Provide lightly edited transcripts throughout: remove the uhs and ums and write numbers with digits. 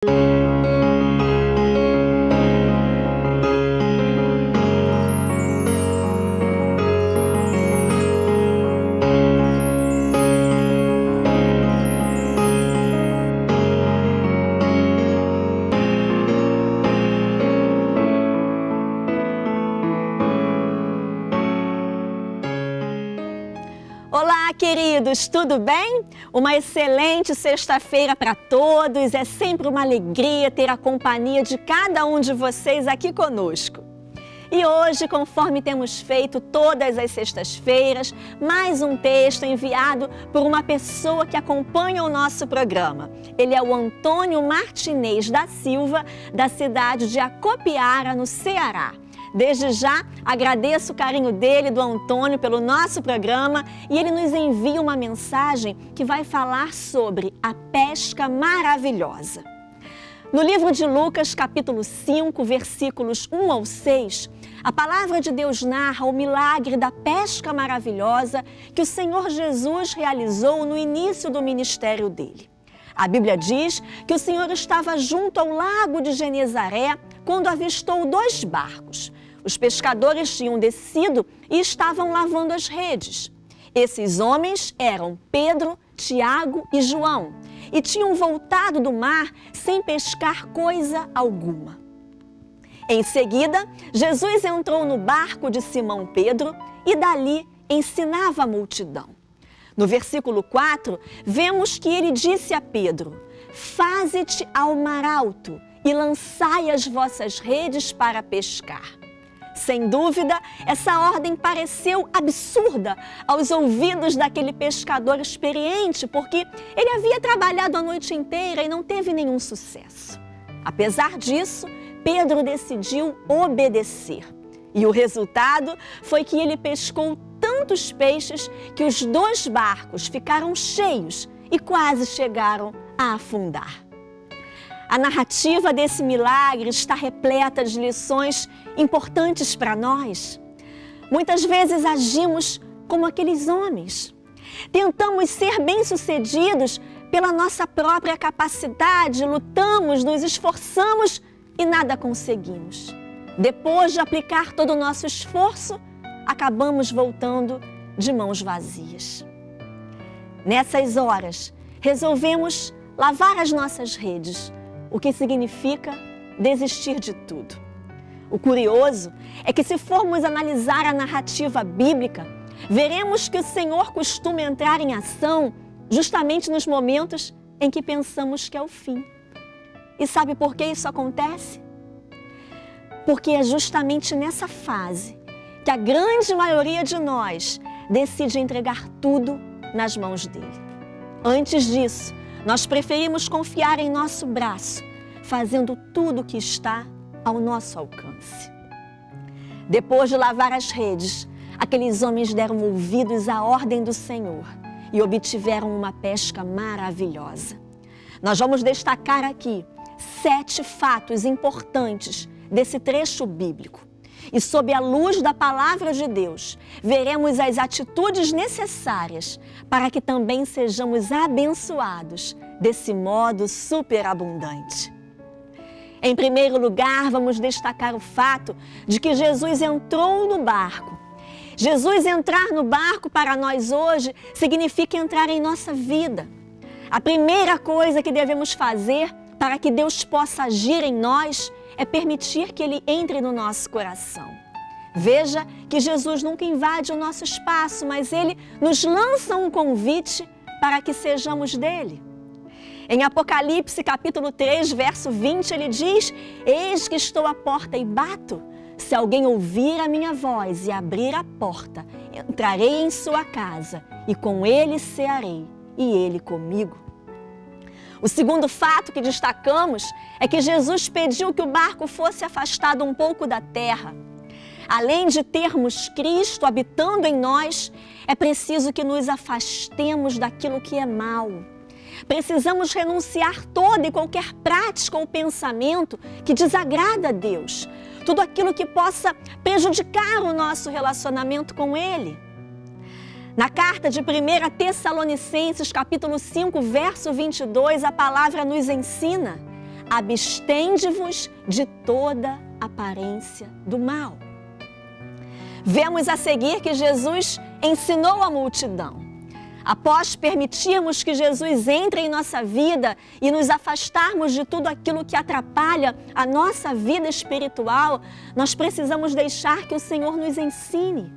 Olá, queridos, tudo bem? Uma excelente sexta-feira para todos. É sempre uma alegria ter a companhia de cada um de vocês aqui conosco. E hoje, conforme temos feito todas as sextas-feiras, mais um texto enviado por uma pessoa que acompanha o nosso programa. Ele é o Antônio Martinez da Silva, da cidade de Acopiara, no Ceará. Desde já, agradeço o carinho dele, do Antônio, pelo nosso programa, e ele nos envia uma mensagem que vai falar sobre a pesca maravilhosa. No livro de Lucas, capítulo 5, versículos 1 ao 6, a palavra de Deus narra o milagre da pesca maravilhosa que o Senhor Jesus realizou no início do ministério dele. A Bíblia diz que o Senhor estava junto ao lago de Genezaré quando avistou 2 barcos. Os pescadores tinham descido e estavam lavando as redes. Esses homens eram Pedro, Tiago e João e tinham voltado do mar sem pescar coisa alguma. Em seguida, Jesus entrou no barco de Simão Pedro e dali ensinava a multidão. No versículo 4, vemos que ele disse a Pedro: "Faze-te ao mar alto e lançai as vossas redes para pescar." Sem dúvida, essa ordem pareceu absurda aos ouvidos daquele pescador experiente, porque ele havia trabalhado a noite inteira e não teve nenhum sucesso. Apesar disso, Pedro decidiu obedecer. E o resultado foi que ele pescou tantos peixes que os 2 barcos ficaram cheios e quase chegaram a afundar. A narrativa desse milagre está repleta de lições importantes para nós. Muitas vezes agimos como aqueles homens. Tentamos ser bem-sucedidos pela nossa própria capacidade, lutamos, nos esforçamos e nada conseguimos. Depois de aplicar todo o nosso esforço, acabamos voltando de mãos vazias. Nessas horas, resolvemos lavar as nossas redes, o que significa desistir de tudo. O curioso é que, se formos analisar a narrativa bíblica, veremos que o Senhor costuma entrar em ação justamente nos momentos em que pensamos que é o fim. E sabe por que isso acontece? Porque é justamente nessa fase que a grande maioria de nós decide entregar tudo nas mãos dele. Antes disso, nós preferimos confiar em nosso braço, fazendo tudo o que está ao nosso alcance. Depois de lavar as redes, aqueles homens deram ouvidos à ordem do Senhor e obtiveram uma pesca maravilhosa. Nós vamos destacar aqui 7 fatos importantes desse trecho bíblico. E sob a luz da palavra de Deus, veremos as atitudes necessárias para que também sejamos abençoados desse modo superabundante. Em primeiro lugar, vamos destacar o fato de que Jesus entrou no barco. Jesus entrar no barco para nós hoje significa entrar em nossa vida. A primeira coisa que devemos fazer para que Deus possa agir em nós é permitir que Ele entre no nosso coração. Veja que Jesus nunca invade o nosso espaço, mas Ele nos lança um convite para que sejamos dele. Em Apocalipse, capítulo 3, verso 20, ele diz: "Eis que estou à porta e bato. Se alguém ouvir a minha voz e abrir a porta, entrarei em sua casa e com ele cearei e ele comigo." O segundo fato que destacamos é que Jesus pediu que o barco fosse afastado um pouco da terra. Além de termos Cristo habitando em nós, é preciso que nos afastemos daquilo que é mal. Precisamos renunciar toda e qualquer prática ou pensamento que desagrada a Deus. Tudo aquilo que possa prejudicar o nosso relacionamento com Ele. Na carta de 1 Tessalonicenses, capítulo 5, verso 22, a palavra nos ensina: abstende-vos de toda aparência do mal. Vemos a seguir que Jesus ensinou a multidão. Após permitirmos que Jesus entre em nossa vida e nos afastarmos de tudo aquilo que atrapalha a nossa vida espiritual, nós precisamos deixar que o Senhor nos ensine.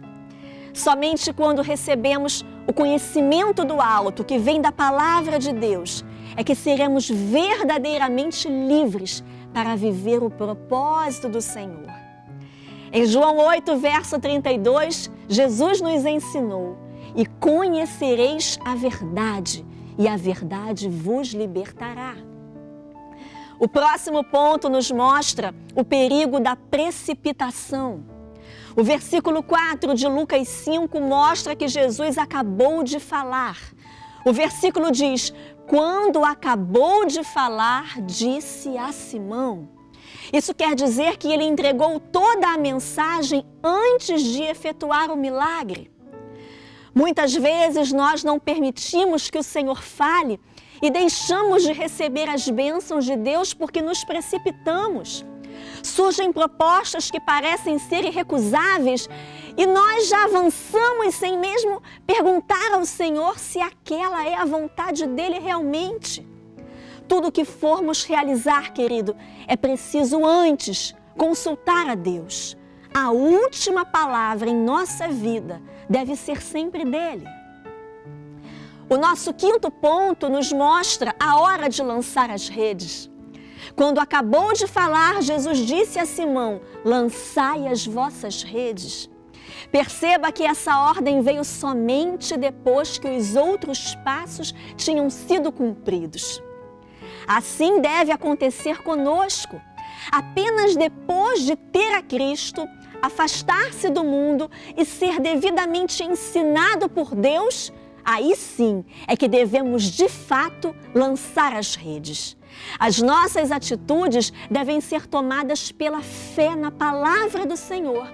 Somente quando recebemos o conhecimento do alto, que vem da palavra de Deus, é que seremos verdadeiramente livres para viver o propósito do Senhor. Em João 8, verso 32, Jesus nos ensinou: e conhecereis a verdade, e a verdade vos libertará. O próximo ponto nos mostra o perigo da precipitação. O versículo 4 de Lucas 5 mostra que Jesus acabou de falar. O versículo diz: quando acabou de falar, disse a Simão. Isso quer dizer que ele entregou toda a mensagem antes de efetuar o milagre. Muitas vezes nós não permitimos que o Senhor fale e deixamos de receber as bênçãos de Deus porque nos precipitamos. Surgem propostas que parecem ser irrecusáveis e nós já avançamos sem mesmo perguntar ao Senhor se aquela é a vontade dele realmente. Tudo que formos realizar, querido, é preciso antes consultar a Deus. A última palavra em nossa vida deve ser sempre dele. O nosso quinto ponto nos mostra a hora de lançar as redes. Quando acabou de falar, Jesus disse a Simão: lançai as vossas redes. Perceba que essa ordem veio somente depois que os outros passos tinham sido cumpridos. Assim deve acontecer conosco. Apenas depois de ter a Cristo, afastar-se do mundo e ser devidamente ensinado por Deus, aí sim é que devemos de fato lançar as redes. As nossas atitudes devem ser tomadas pela fé na palavra do Senhor,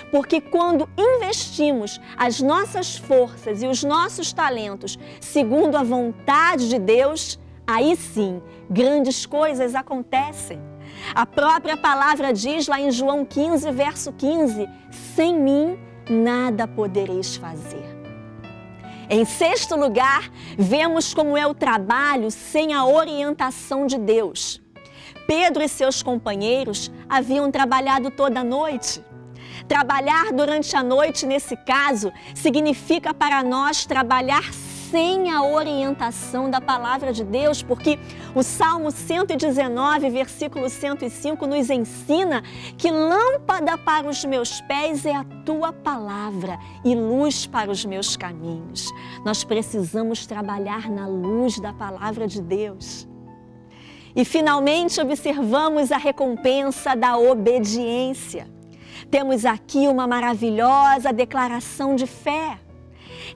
porque quando investimos as nossas forças e os nossos talentos segundo a vontade de Deus, aí sim grandes coisas acontecem. A própria palavra diz lá em João 15, verso 15, sem mim nada podereis fazer. Em sexto lugar, vemos como é o trabalho sem a orientação de Deus. Pedro e seus companheiros haviam trabalhado toda a noite. Trabalhar durante a noite, nesse caso, significa para nós trabalhar sem a orientação da palavra de Deus, porque o Salmo 119, versículo 105, nos ensina que lâmpada para os meus pés é a tua palavra e luz para os meus caminhos. Nós precisamos trabalhar na luz da palavra de Deus. E finalmente observamos a recompensa da obediência. Temos aqui uma maravilhosa declaração de fé.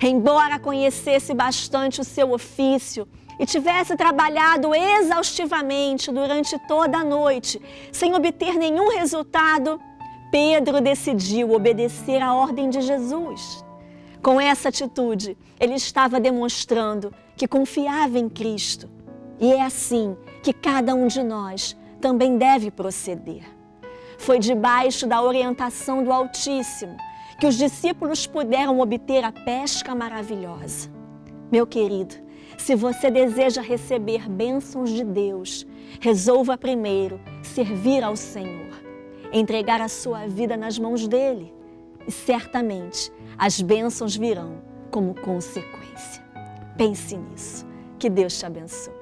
Embora conhecesse bastante o seu ofício e tivesse trabalhado exaustivamente durante toda a noite, sem obter nenhum resultado, Pedro decidiu obedecer à ordem de Jesus. Com essa atitude, ele estava demonstrando que confiava em Cristo. E é assim que cada um de nós também deve proceder. Foi debaixo da orientação do Altíssimo que os discípulos puderam obter a pesca maravilhosa. Meu querido, se você deseja receber bênçãos de Deus, resolva primeiro servir ao Senhor, entregar a sua vida nas mãos dele e certamente as bênçãos virão como consequência. Pense nisso. Que Deus te abençoe.